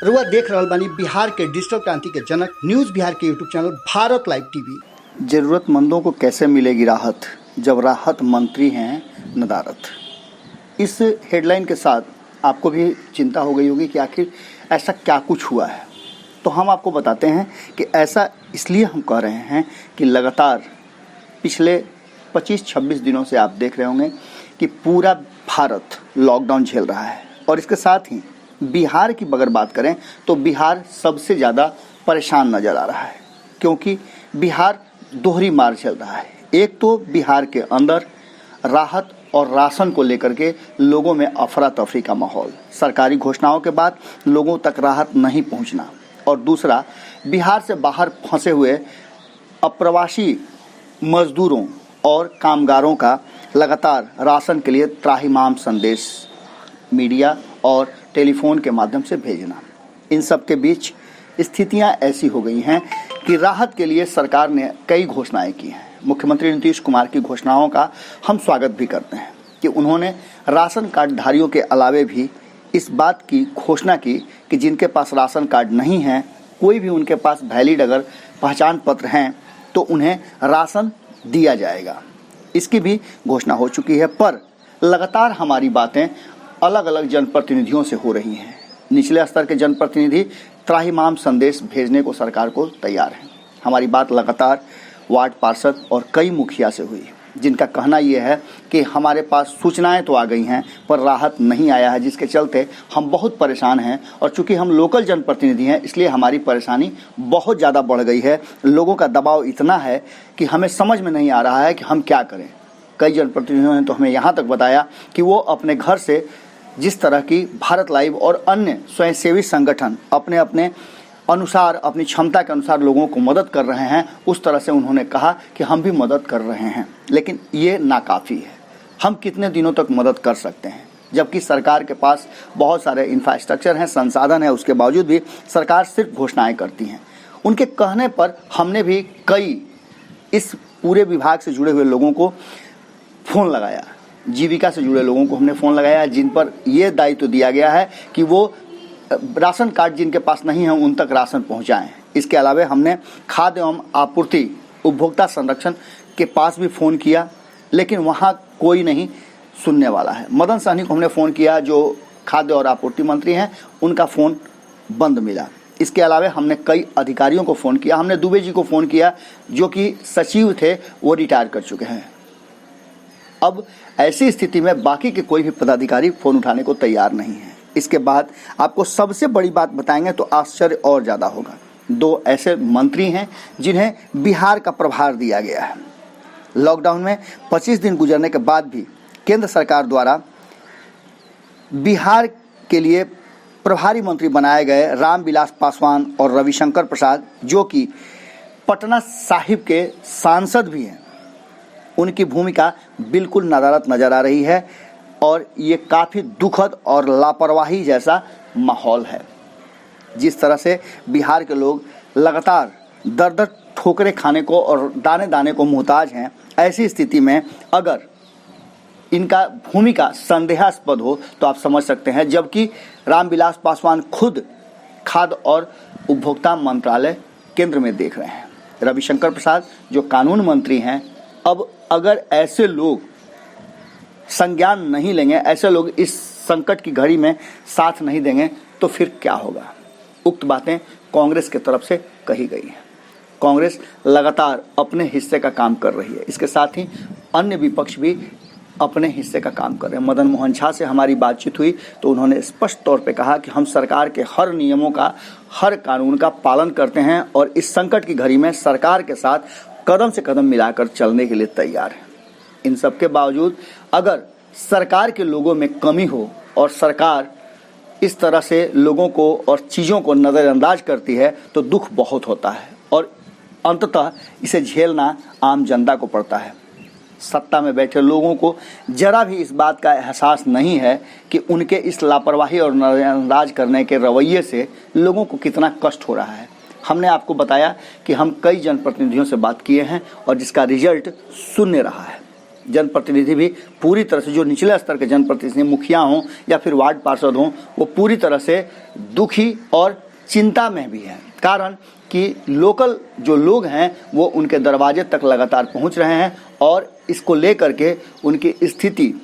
रुआ देख रहल बानी बिहार के डिजिटल क्रांति के जनक न्यूज बिहार के YouTube channel Bharat live TV. जरूरतमंदों को कैसे मिलेगी राहत जब राहत मंत्री हैं नदारत। इस हेडलाइन के साथ आपको भी चिंता हो गई होगी कि आखिर ऐसा क्या कुछ हुआ है। तो हम आपको बताते हैं कि ऐसा इसलिए हम कह रहे हैं कि लगातार पिछले 25-26 दिनों से आप देख रहे होंगे कि पूरा भारत लॉकडाउन झेल रहा है और इसके साथ ही बिहार की अगर बात करें तो बिहार सबसे ज़्यादा परेशान नज़र आ रहा है, क्योंकि बिहार दोहरी मार चल रहा है। एक तो बिहार के अंदर राहत और राशन को लेकर के लोगों में अफरा तफरी का माहौल, सरकारी घोषणाओं के बाद लोगों तक राहत नहीं पहुंचना, और दूसरा बिहार से बाहर फंसे हुए अप्रवासी मजदूरों और कामगारों का लगातार राशन के लिए त्राहिमाम संदेश मीडिया और टेलीफोन के माध्यम से भेजना। इन सब के बीच स्थितियां ऐसी हो गई हैं कि राहत के लिए सरकार ने कई घोषणाएं की हैं। मुख्यमंत्री नीतीश कुमार की घोषणाओं का हम स्वागत भी करते हैं कि उन्होंने राशन कार्ड धारियों के अलावे भी इस बात की घोषणा की कि जिनके पास राशन कार्ड नहीं है, कोई भी उनके पास वैलिड अगर पहचान पत्र हैं तो उन्हें राशन दिया जाएगा। इसकी भी घोषणा हो चुकी है, पर लगातार हमारी बातें अलग अलग जनप्रतिनिधियों से हो रही हैं। निचले स्तर के जनप्रतिनिधि त्राहिमाम संदेश भेजने को सरकार को तैयार हैं। हमारी बात लगातार वार्ड पार्षद और कई मुखिया से हुई, जिनका कहना यह है कि हमारे पास सूचनाएं तो आ गई हैं पर राहत नहीं आया है, जिसके चलते हम बहुत परेशान हैं। और चूंकि हम लोकल जनप्रतिनिधि हैं इसलिए हमारी परेशानी बहुत ज़्यादा बढ़ गई है। लोगों का दबाव इतना है कि हमें समझ में नहीं आ रहा है कि हम क्या करें। कई जनप्रतिनिधियों ने तो हमें यहाँ तक बताया कि वो अपने घर से जिस तरह की भारत लाइव और अन्य स्वयंसेवी संगठन अपने अपने अनुसार, अपनी क्षमता के अनुसार लोगों को मदद कर रहे हैं, उस तरह से उन्होंने कहा कि हम भी मदद कर रहे हैं, लेकिन ये नाकाफ़ी है। हम कितने दिनों तक मदद कर सकते हैं, जबकि सरकार के पास बहुत सारे इंफ्रास्ट्रक्चर हैं, संसाधन है, उसके बावजूद भी सरकार सिर्फ घोषणाएं करती हैं। उनके कहने पर हमने भी कई इस पूरे विभाग से जुड़े हुए लोगों को फ़ोन लगाया, जीविका से जुड़े लोगों को हमने फ़ोन लगाया, जिन पर यह दायित्व दिया गया है कि वो राशन कार्ड जिनके पास नहीं है उन तक राशन पहुंचाएं। इसके अलावा हमने खाद्य एवं आपूर्ति उपभोक्ता संरक्षण के पास भी फ़ोन किया, लेकिन वहां कोई नहीं सुनने वाला है। मदन सहनी को हमने फ़ोन किया, जो खाद्य और आपूर्ति मंत्री हैं, उनका फ़ोन बंद मिला। इसके अलावा हमने कई अधिकारियों को फ़ोन किया। हमने दुबे जी को फ़ोन किया, जो कि सचिव थे, वो रिटायर कर चुके हैं। अब ऐसी स्थिति में बाकी के कोई भी पदाधिकारी फ़ोन उठाने को तैयार नहीं है। इसके बाद आपको सबसे बड़ी बात बताएंगे तो आश्चर्य और ज़्यादा होगा। दो ऐसे मंत्री हैं जिन्हें बिहार का प्रभार दिया गया है। लॉकडाउन में 25 दिन गुजरने के बाद भी केंद्र सरकार द्वारा बिहार के लिए प्रभारी मंत्री बनाए गए रामविलास पासवान और रविशंकर प्रसाद, जो कि पटना साहिब के सांसद भी हैं, उनकी भूमिका बिल्कुल नदारत नज़र आ रही है और ये काफ़ी दुखद और लापरवाही जैसा माहौल है। जिस तरह से बिहार के लोग लगातार दर दर ठोकरें खाने को और दाने दाने को मुहताज हैं, ऐसी स्थिति में अगर इनका भूमिका संदेहास्पद हो तो आप समझ सकते हैं। जबकि रामविलास पासवान खुद खाद्य और उपभोक्ता मंत्रालय केंद्र में देख रहे हैं, रविशंकर प्रसाद जो कानून मंत्री हैं, अब अगर ऐसे लोग संज्ञान नहीं लेंगे, ऐसे लोग इस संकट की घड़ी में साथ नहीं देंगे तो फिर क्या होगा। उक्त बातें कांग्रेस की तरफ से कही गई हैं। कांग्रेस लगातार अपने हिस्से का काम कर रही है, इसके साथ ही अन्य विपक्ष भी अपने हिस्से का काम कर रहे हैं। मदन मोहन झा से हमारी बातचीत हुई तो उन्होंने स्पष्ट तौर पे कहा कि हम सरकार के हर नियमों का, हर कानून का पालन करते हैं और इस संकट की घड़ी में सरकार के साथ कदम से कदम मिलाकर चलने के लिए तैयार है। इन सब के बावजूद अगर सरकार के लोगों में कमी हो और सरकार इस तरह से लोगों को और चीज़ों को नज़रअंदाज करती है तो दुख बहुत होता है और अंततः इसे झेलना आम जनता को पड़ता है। सत्ता में बैठे लोगों को जरा भी इस बात का एहसास नहीं है कि उनके इस लापरवाही और नज़रअंदाज करने के रवैये से लोगों को कितना कष्ट हो रहा है। हमने आपको बताया कि हम कई जनप्रतिनिधियों से बात किए हैं और जिसका रिजल्ट शून्य रहा है। जनप्रतिनिधि भी पूरी तरह से, जो निचले स्तर के जनप्रतिनिधि मुखिया हों या फिर वार्ड पार्षद हों, वो पूरी तरह से दुखी और चिंता में भी हैं। कारण कि लोकल जो लोग हैं वो उनके दरवाजे तक लगातार पहुंच रहे हैं और इसको लेकर के उनकी स्थिति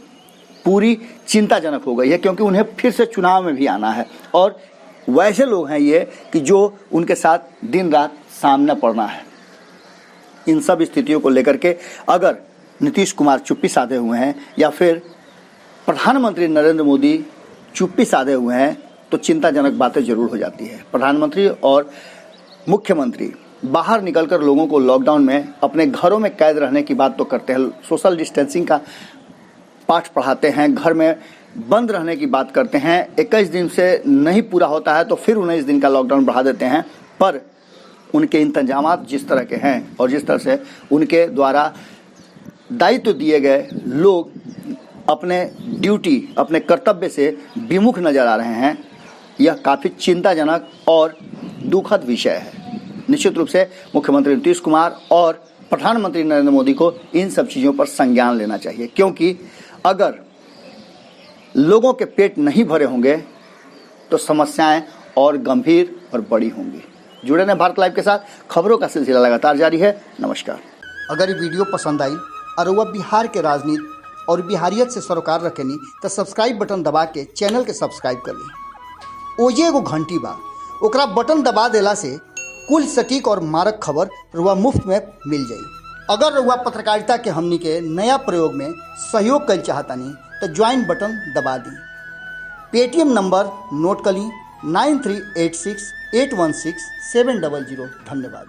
पूरी चिंताजनक हो गई है, क्योंकि उन्हें फिर से चुनाव में भी आना है और वैसे लोग हैं ये कि जो उनके साथ दिन रात सामना पड़ना है। इन सब स्थितियों को लेकर के अगर नीतीश कुमार चुप्पी साधे हुए हैं या फिर प्रधानमंत्री नरेंद्र मोदी चुप्पी साधे हुए हैं तो चिंताजनक बातें जरूर हो जाती है। प्रधानमंत्री और मुख्यमंत्री बाहर निकलकर लोगों को लॉकडाउन में अपने घरों में कैद रहने की बात तो करते हैं, सोशल डिस्टेंसिंग का पाठ पढ़ाते हैं, घर में बंद रहने की बात करते हैं। 21 दिन से नहीं पूरा होता है तो फिर 19 दिन का लॉकडाउन बढ़ा देते हैं, पर उनके इंतजामात जिस तरह के हैं और जिस तरह से उनके द्वारा दायित्व दिए गए लोग अपने ड्यूटी, अपने कर्तव्य से विमुख नजर आ रहे हैं, यह काफ़ी चिंताजनक और दुखद विषय है। निश्चित रूप से मुख्यमंत्री नीतीश कुमार और प्रधानमंत्री नरेंद्र मोदी को इन सब चीज़ों पर संज्ञान लेना चाहिए, क्योंकि अगर लोगों के पेट नहीं भरे होंगे तो समस्याएं और गंभीर और बड़ी होंगी। जुड़े रहें भारत लाइव के साथ, खबरों का सिलसिला लगातार जारी है। नमस्कार। अगर ये वीडियो पसंद आई और वह बिहार के राजनीति और बिहारियत से सरोकार रखेनी तो सब्सक्राइब बटन दबा के चैनल के सब्सक्राइब कर ली। ओजे एगो घंटी बा, ओकरा बटन दबा देला से कुल सटीक और मारक खबर रुआ मुफ्त में मिल जाई। अगर रुआ पत्रकारिता के हमनी के नया प्रयोग में सहयोग कर चाहतानी तो ज्वाइन बटन दबा दी। पेटीएम नंबर नोट कर ली 9386816700। धन्यवाद।